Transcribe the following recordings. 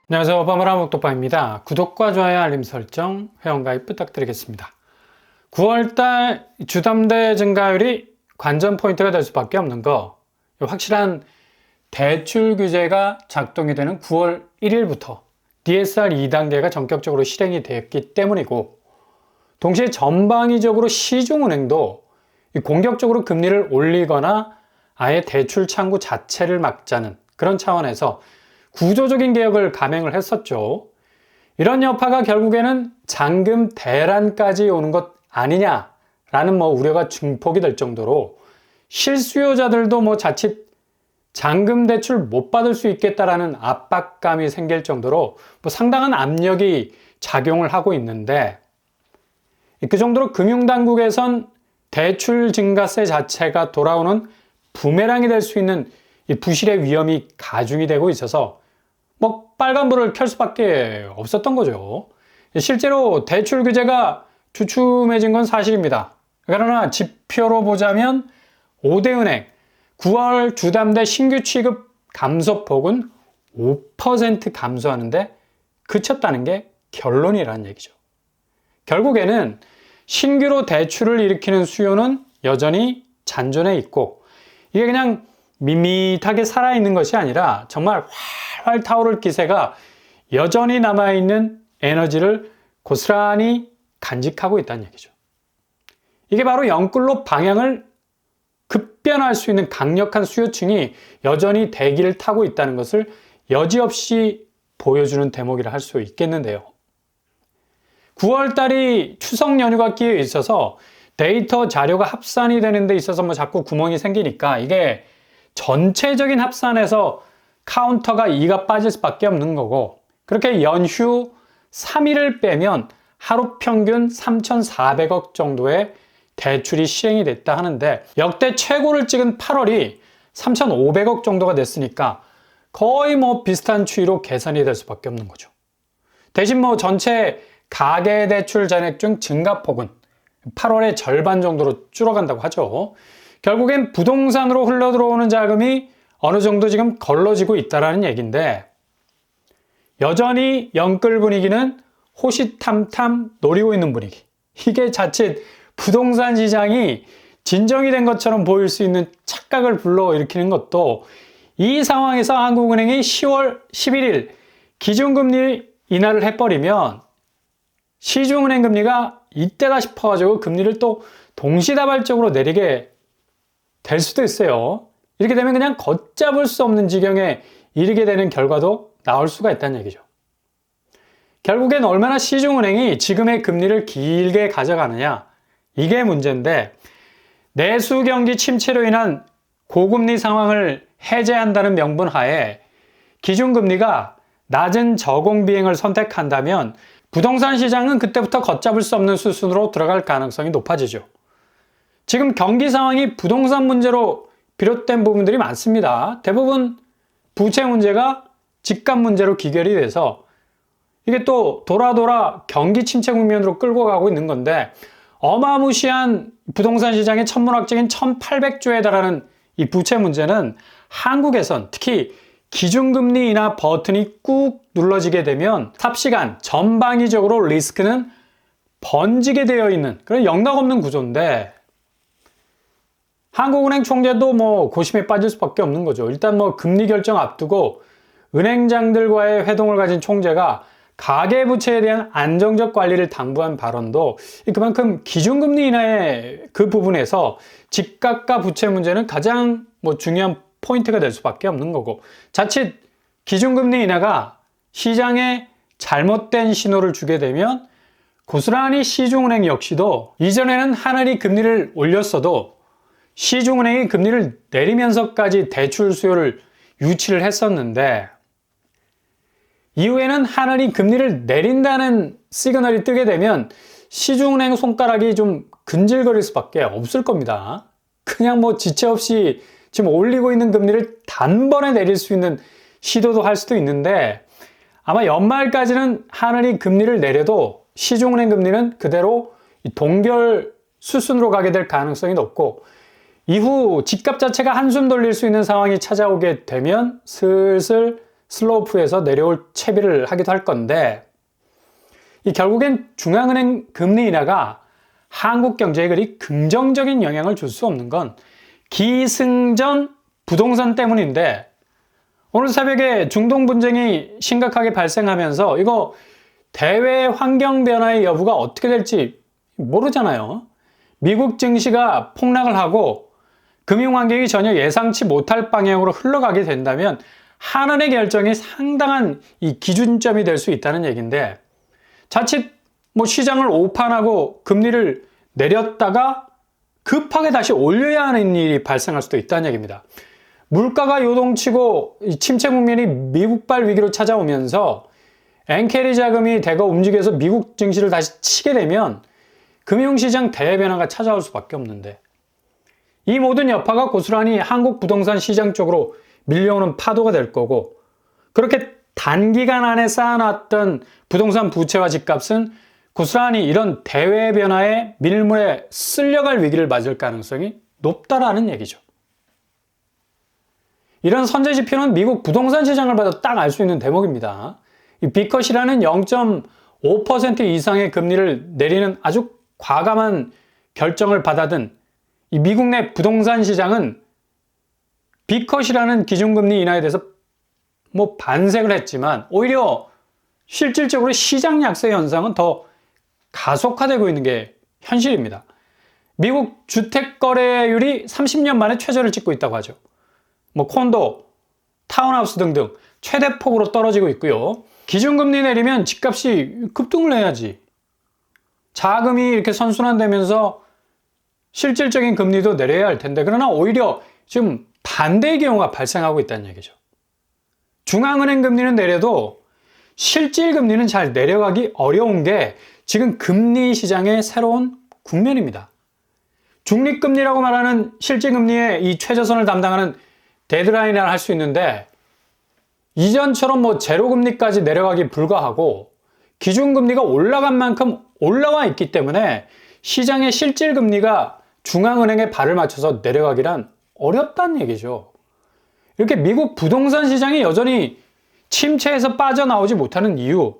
안녕하세요. 오바마라 목독방입니다. 구독과 좋아요, 알림 설정, 회원가입 부탁드리겠습니다. 9월달 주담대 증가율이 관전 포인트가 될 수밖에 없는 거, 확실한 대출 규제가 작동이 되는 9월 1일부터 DSR 2단계가 전격적으로 실행이 되었기 때문이고, 동시에 전방위적으로 시중은행도 공격적으로 금리를 올리거나 아예 대출 창구 자체를 막자는 그런 차원에서 구조적인 개혁을 감행을 했었죠. 이런 여파가 결국에는 잔금 대란까지 오는 것 아니냐라는 우려가 증폭이 될 정도로 실수요자들도 자칫 잔금 대출 못 받을 수 있겠다라는 압박감이 생길 정도로 상당한 압력이 작용을 하고 있는데, 그 정도로 금융당국에선 대출 증가세 자체가 돌아오는 부메랑이 될 수 있는 이 부실의 위험이 가중이 되고 있어서 빨간불을 켤 수밖에 없었던 거죠. 실제로 대출 규제가 주춤해진 건 사실입니다. 그러나 지표로 보자면 5대 은행 9월 주담대 신규 취급 감소폭은 5% 감소하는데 그쳤다는 게 결론이라는 얘기죠. 결국에는 신규로 대출을 일으키는 수요는 여전히 잔존해 있고, 이게 그냥 밋밋하게 살아있는 것이 아니라 정말 활활 타오를 기세가 여전히 남아있는 에너지를 고스란히 간직하고 있다는 얘기죠. 이게 바로 영끌로 방향을 급변할 수 있는 강력한 수요층이 여전히 대기를 타고 있다는 것을 여지없이 보여주는 대목이라 할 수 있겠는데요. 9월 달이 추석 연휴가 끼어 있어서 데이터 자료가 합산이 되는 데 있어서 자꾸 구멍이 생기니까 이게 전체적인 합산에서 카운터가 2가 빠질 수밖에 없는 거고, 그렇게 연휴 3일을 빼면 하루 평균 3,400억 정도의 대출이 시행이 됐다 하는데, 역대 최고를 찍은 8월이 3,500억 정도가 됐으니까 거의 비슷한 추이로 계산이 될 수밖에 없는 거죠. 대신 전체 가계대출 잔액중 증가폭은 8월의 절반 정도로 줄어간다고 하죠. 결국엔 부동산으로 흘러들어오는 자금이 어느 정도 지금 걸러지고 있다는 얘기인데, 여전히 영끌 분위기는 호시탐탐 노리고 있는 분위기. 이게 자칫 부동산 시장이 진정이 된 것처럼 보일 수 있는 착각을 불러일으키는 것도, 이 상황에서 한국은행이 10월 11일 기준금리 인하를 해버리면 시중은행 금리가 이때다 싶어가지고 금리를 또 동시다발적으로 내리게 될 수도 있어요. 이렇게 되면 그냥 걷잡을 수 없는 지경에 이르게 되는 결과도 나올 수가 있다는 얘기죠. 결국엔 얼마나 시중은행이 지금의 금리를 길게 가져가느냐, 이게 문제인데, 내수 경기 침체로 인한 고금리 상황을 해제한다는 명분 하에 기준금리가 낮은 저공 비행을 선택한다면 부동산 시장은 그때부터 걷잡을 수 없는 수순으로 들어갈 가능성이 높아지죠. 지금 경기 상황이 부동산 문제로 비롯된 부분들이 많습니다. 대부분 부채 문제가 집값 문제로 기결이 돼서 이게 또 돌아 경기 침체 국면으로 끌고 가고 있는 건데, 어마무시한 부동산 시장의 천문학적인 1,800조에 달하는 이 부채 문제는 한국에선 특히 기준금리 인하 버튼이 꾹 눌러지게 되면 삽시간 전방위적으로 리스크는 번지게 되어 있는 그런 영락없는 구조인데, 한국은행 총재도 고심에 빠질 수밖에 없는 거죠. 일단 금리 결정 앞두고 은행장들과의 회동을 가진 총재가 가계부채에 대한 안정적 관리를 당부한 발언도 그만큼 기준금리 인하의 그 부분에서 집값과 부채 문제는 가장 중요한 포인트가 될 수밖에 없는 거고, 자칫 기준금리 인하가 시장에 잘못된 신호를 주게 되면 고스란히 시중은행 역시도, 이전에는 하늘이 금리를 올렸어도 시중은행이 금리를 내리면서까지 대출 수요를 유치를 했었는데, 이후에는 하늘이 금리를 내린다는 시그널이 뜨게 되면 시중은행 손가락이 좀 근질거릴 수밖에 없을 겁니다. 그냥 지체 없이 지금 올리고 있는 금리를 단번에 내릴 수 있는 시도도 할 수도 있는데, 아마 연말까지는 하늘이 금리를 내려도 시중은행 금리는 그대로 동결 수순으로 가게 될 가능성이 높고, 이후 집값 자체가 한숨 돌릴 수 있는 상황이 찾아오게 되면 슬슬 슬로프에서 내려올 채비를 하기도 할 건데, 이 결국엔 중앙은행 금리 인하가 한국 경제에 그리 긍정적인 영향을 줄 수 없는 건 기승전 부동산 때문인데, 오늘 새벽에 중동 분쟁이 심각하게 발생하면서 이거 대외 환경 변화의 여부가 어떻게 될지 모르잖아요. 미국 증시가 폭락을 하고 금융 환경이 전혀 예상치 못할 방향으로 흘러가게 된다면 하늘의 결정이 상당한 이 기준점이 될 수 있다는 얘기인데, 자칫 시장을 오판하고 금리를 내렸다가 급하게 다시 올려야 하는 일이 발생할 수도 있다는 얘기입니다. 물가가 요동치고 침체 국면이 미국발 위기로 찾아오면서 엔캐리 자금이 대거 움직여서 미국 증시를 다시 치게 되면 금융시장 대변화가 찾아올 수밖에 없는데, 이 모든 여파가 고스란히 한국 부동산 시장 쪽으로 밀려오는 파도가 될 거고, 그렇게 단기간 안에 쌓아놨던 부동산 부채와 집값은 고스란히 이런 대외 변화의 밀물에 쓸려갈 위기를 맞을 가능성이 높다라는 얘기죠. 이런 선제 지표는 미국 부동산 시장을 봐도 딱 알 수 있는 대목입니다. 이 B컷이라는 0.5% 이상의 금리를 내리는 아주 과감한 결정을 받아든 이 미국 내 부동산 시장은 B컷이라는 기준금리 인하에 대해서 반색을 했지만 오히려 실질적으로 시장 약세 현상은 더 가속화되고 있는 게 현실입니다. 미국 주택 거래율이 30년 만에 최저를 찍고 있다고 하죠. 콘도, 타운하우스 등등 최대폭으로 떨어지고 있고요. 기준금리 내리면 집값이 급등을 해야지. 자금이 이렇게 선순환되면서 실질적인 금리도 내려야 할 텐데, 그러나 오히려 지금 반대의 경우가 발생하고 있다는 얘기죠. 중앙은행 금리는 내려도 실질 금리는 잘 내려가기 어려운 게 지금 금리 시장의 새로운 국면입니다. 중립금리라고 말하는 실질금리의 이 최저선을 담당하는 데드라인이라 할 수 있는데, 이전처럼 제로금리까지 내려가기 불과하고 기준금리가 올라간 만큼 올라와 있기 때문에 시장의 실질금리가 중앙은행에 발을 맞춰서 내려가기란 어렵다는 얘기죠. 이렇게 미국 부동산 시장이 여전히 침체에서 빠져나오지 못하는 이유,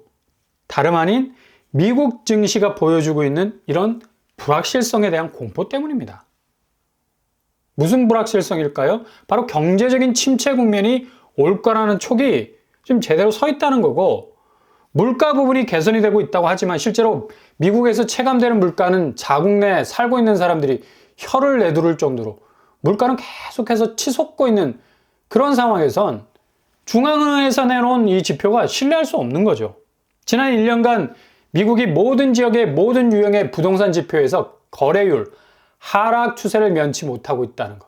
다름 아닌 미국 증시가 보여주고 있는 이런 불확실성에 대한 공포 때문입니다. 무슨 불확실성일까요? 바로 경제적인 침체 국면이 올 거라는 촉이 지금 제대로 서 있다는 거고, 물가 부분이 개선이 되고 있다고 하지만 실제로 미국에서 체감되는 물가는 자국 내 살고 있는 사람들이 혀를 내두를 정도로 물가는 계속해서 치솟고 있는 그런 상황에선 중앙은행에서 내놓은 이 지표가 신뢰할 수 없는 거죠. 지난 1년간 미국이 모든 지역의 모든 유형의 부동산 지표에서 거래율 하락 추세를 면치 못하고 있다는 것.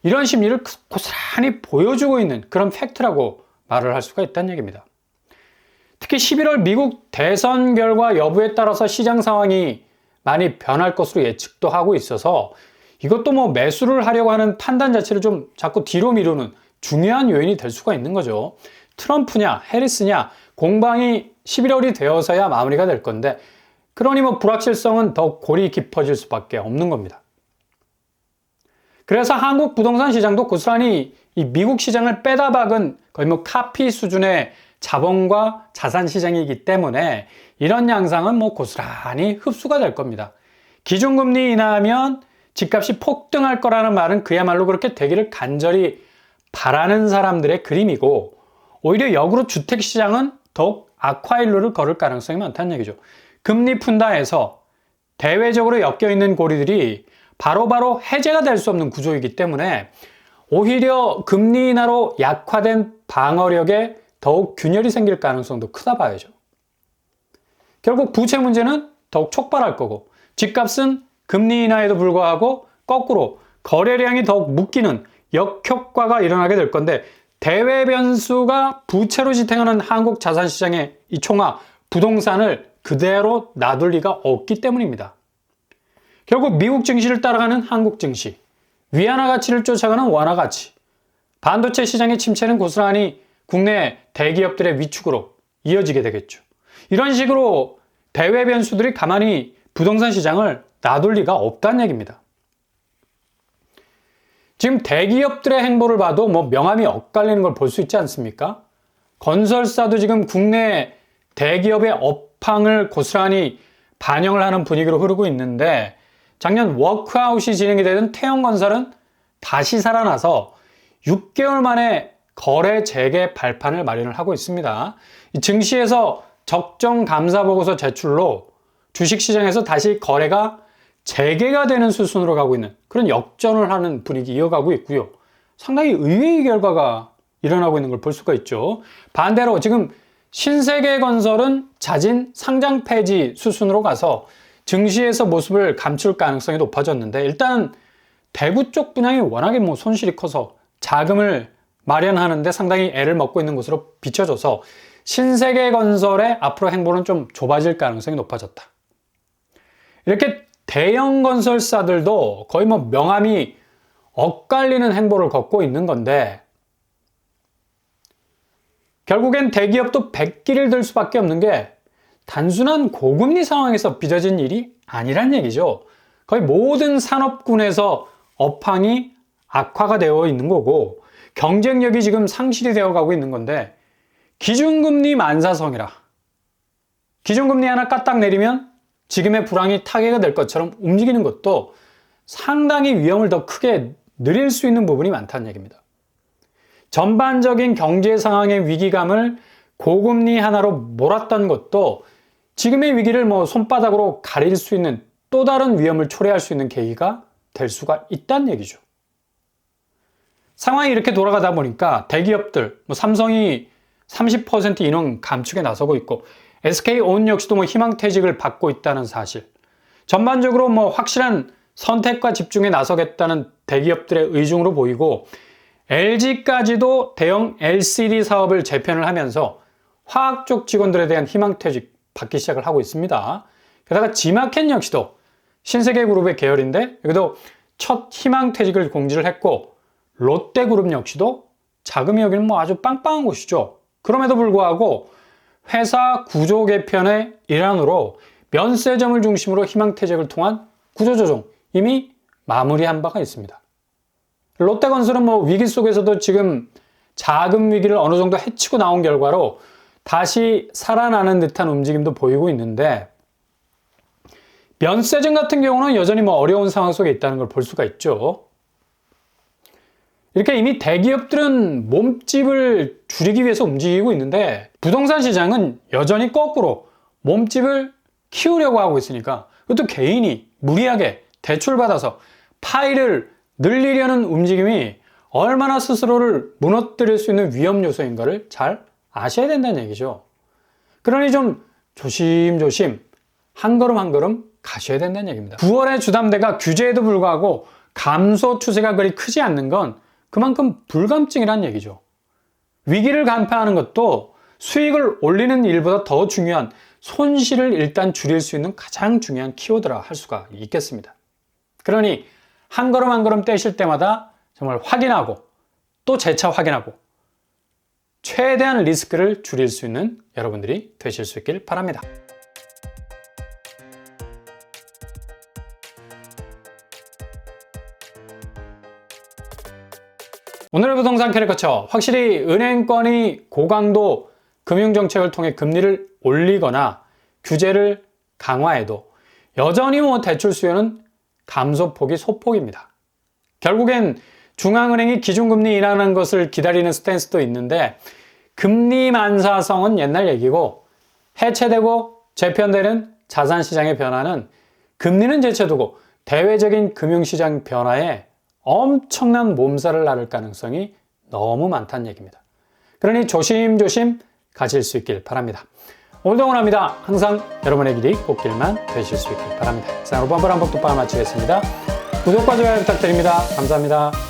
이런 심리를 고스란히 보여주고 있는 그런 팩트라고 말을 할 수가 있다는 얘기입니다. 특히 11월 미국 대선 결과 여부에 따라서 시장 상황이 많이 변할 것으로 예측도 하고 있어서 이것도 매수를 하려고 하는 판단 자체를 좀 자꾸 뒤로 미루는 중요한 요인이 될 수가 있는 거죠. 트럼프냐 해리스냐 공방이 11월이 되어서야 마무리가 될 건데, 그러니 불확실성은 더 골이 깊어질 수밖에 없는 겁니다. 그래서 한국 부동산 시장도 고스란히 이 미국 시장을 빼다 박은 거의 카피 수준의 자본과 자산 시장이기 때문에 이런 양상은 고스란히 흡수가 될 겁니다. 기준금리 인하하면 집값이 폭등할 거라는 말은 그야말로 그렇게 되기를 간절히 바라는 사람들의 그림이고, 오히려 역으로 주택시장은 더욱 악화일로를 걸을 가능성이 많다는 얘기죠. 금리 푼다 해서 대외적으로 엮여있는 고리들이 바로바로 해제가 될 수 없는 구조이기 때문에 오히려 금리 인하로 약화된 방어력에 더욱 균열이 생길 가능성도 크다 봐야죠. 결국 부채 문제는 더욱 촉발할 거고, 집값은 금리 인하에도 불구하고 거꾸로 거래량이 더욱 묶이는 역효과가 일어나게 될 건데, 대외 변수가 부채로 지탱하는 한국 자산시장의 이 총화, 부동산을 그대로 놔둘 리가 없기 때문입니다. 결국 미국 증시를 따라가는 한국 증시, 위안화 가치를 쫓아가는 원화 가치, 반도체 시장의 침체는 고스란히 국내 대기업들의 위축으로 이어지게 되겠죠. 이런 식으로 대외 변수들이 가만히 부동산 시장을 놔둘 리가 없다는 얘기입니다. 지금 대기업들의 행보를 봐도 명암이 엇갈리는 걸 볼 수 있지 않습니까? 건설사도 지금 국내 대기업의 업황을 고스란히 반영을 하는 분위기로 흐르고 있는데, 작년 워크아웃이 진행이 되던 태영건설은 다시 살아나서 6개월 만에 거래 재개 발판을 마련을 하고 있습니다. 증시에서 적정 감사 보고서 제출로 주식시장에서 다시 거래가 재개가 되는 수순으로 가고 있는 그런 역전을 하는 분위기 이어가고 있고요. 상당히 의외의 결과가 일어나고 있는 걸 볼 수가 있죠. 반대로 지금 신세계건설은 자진 상장 폐지 수순으로 가서 증시에서 모습을 감출 가능성이 높아졌는데, 일단 대구 쪽 분양이 워낙에 손실이 커서 자금을 마련하는데 상당히 애를 먹고 있는 것으로 비춰져서 신세계건설의 앞으로 행보는 좀 좁아질 가능성이 높아졌다. 이렇게 대형 건설사들도 거의 명암이 엇갈리는 행보를 걷고 있는 건데, 결국엔 대기업도 백기를 들 수밖에 없는 게 단순한 고금리 상황에서 빚어진 일이 아니란 얘기죠. 거의 모든 산업군에서 업황이 악화가 되어 있는 거고, 경쟁력이 지금 상실이 되어 가고 있는 건데, 기준금리 만사성이라 기준금리 하나 까딱 내리면 지금의 불황이 타개가 될 것처럼 움직이는 것도 상당히 위험을 더 크게 늘릴 수 있는 부분이 많다는 얘기입니다. 전반적인 경제 상황의 위기감을 고금리 하나로 몰았던 것도 지금의 위기를 손바닥으로 가릴 수 있는 또 다른 위험을 초래할 수 있는 계기가 될 수가 있다는 얘기죠. 상황이 이렇게 돌아가다 보니까 대기업들, 삼성이 30% 인원 감축에 나서고 있고, SK온 역시도 희망퇴직을 받고 있다는 사실, 전반적으로 확실한 선택과 집중에 나서겠다는 대기업들의 의중으로 보이고, LG까지도 대형 LCD 사업을 재편을 하면서 화학 쪽 직원들에 대한 희망퇴직 받기 시작을 하고 있습니다. 게다가 지마켓 역시도 신세계그룹의 계열인데 여기도 첫 희망퇴직을 공지를 했고, 롯데그룹 역시도 자금이 여기는 아주 빵빵한 곳이죠. 그럼에도 불구하고 회사 구조 개편의 일환으로 면세점을 중심으로 희망퇴직을 통한 구조조정 이미 마무리한 바가 있습니다. 롯데건설은 위기 속에서도 지금 자금 위기를 어느 정도 헤치고 나온 결과로 다시 살아나는 듯한 움직임도 보이고 있는데, 면세점 같은 경우는 여전히 어려운 상황 속에 있다는 걸 볼 수가 있죠. 이렇게 이미 대기업들은 몸집을 줄이기 위해서 움직이고 있는데, 부동산 시장은 여전히 거꾸로 몸집을 키우려고 하고 있으니까, 그것도 개인이 무리하게 대출받아서 파이를 늘리려는 움직임이 얼마나 스스로를 무너뜨릴 수 있는 위험 요소인가를 잘 아셔야 된다는 얘기죠. 그러니 좀 조심조심 한 걸음 한 걸음 가셔야 된다는 얘기입니다. 9월에 주담대가 규제에도 불구하고 감소 추세가 그리 크지 않는 건 그만큼 불감증이란 얘기죠. 위기를 간파하는 것도 수익을 올리는 일보다 더 중요한 손실을 일단 줄일 수 있는 가장 중요한 키워드라 할 수가 있겠습니다. 그러니 한 걸음 한 걸음 떼실 때마다 정말 확인하고 또 재차 확인하고 최대한 리스크를 줄일 수 있는 여러분들이 되실 수 있길 바랍니다. 오늘의 부동산 캐릭터처, 확실히 은행권이 고강도 금융정책을 통해 금리를 올리거나 규제를 강화해도 여전히 대출 수요는 감소폭이 소폭입니다. 결국엔 중앙은행이 기준금리 인하하는 것을 기다리는 스탠스도 있는데, 금리 만사성은 옛날 얘기고 해체되고 재편되는 자산시장의 변화는 금리는 제쳐두고 대외적인 금융시장 변화에 엄청난 몸살을 앓을 가능성이 너무 많다는 얘기입니다. 그러니 조심조심 가실 수 있길 바랍니다. 오늘도 응원합니다. 항상 여러분의 길이 꽃길만 되실 수 있길 바랍니다. 자, 오늘 한번 독방 마치겠습니다. 구독과 좋아요 부탁드립니다. 감사합니다.